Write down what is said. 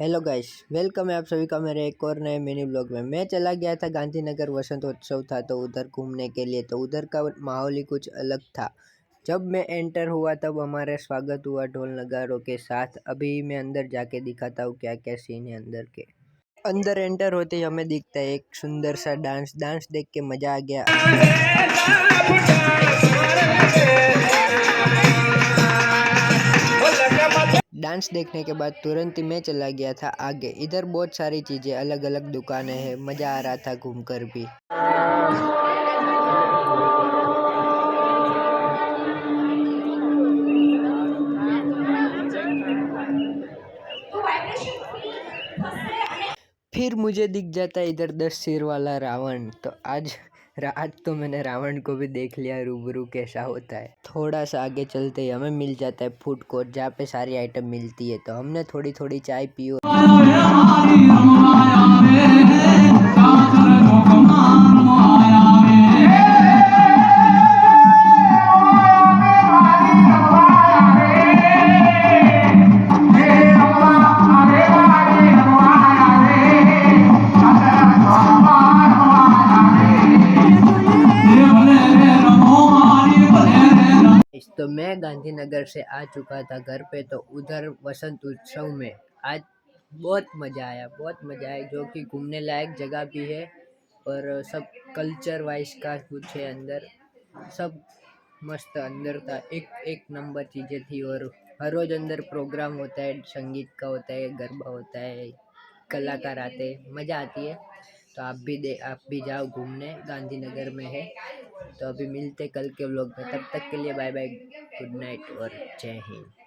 Hello guys, welcome है आप सभी का मेरे एक और नए मिनी ब्लॉग में। मैं चला गया था गांधीनगर, वसंतोत्सव था तो उधर घूमने के लिए। तो उधर का माहौल ही कुछ अलग था। जब मैं एंटर हुआ तब हमारा स्वागत हुआ ढोल नगारों के साथ। अभी मैं अंदर जाके दिखाता हूँ क्या क्या सीन है अंदर के। अंदर एंटर होते ही हमें दिखता है एक सुंदर सा डांस देख के मजा आ गया। डांस देखने के बाद तुरंत ही मैं चला गया था आगे। इधर बहुत सारी चीज़ें, अलग अलग दुकानें हैं, मज़ा आ रहा था घूमकर भी। फिर मुझे दिख जाता है इधर 10 सिर वाला रावण। तो आज तो मैंने रावण को भी देख लिया रूबरू कैसा होता है। थोड़ा सा आगे चलते ही हमें मिल जाता है फूड कोर्ट, जहाँ पे सारी आइटम मिलती है। तो हमने थोड़ी थोड़ी चाय पी। तो मैं गांधीनगर से आ चुका था घर पे। तो उधर वसंत उत्सव में आज बहुत मज़ा आया, जो कि घूमने लायक जगह भी है। और सब कल्चर वाइज का कुछ है अंदर, सब मस्त अंदर था। एक एक नंबर चीज़ें थी। और हर रोज़ अंदर प्रोग्राम होता है, संगीत का होता है, गरबा होता है, कलाकार आते हैं, मज़ा आती है। तो आप भी जाओ घूमने, गांधीनगर में है। तो अभी मिलते कल के व्लॉग में, तब तक के लिए बाय बाय, गुड नाइट और जय हिंद।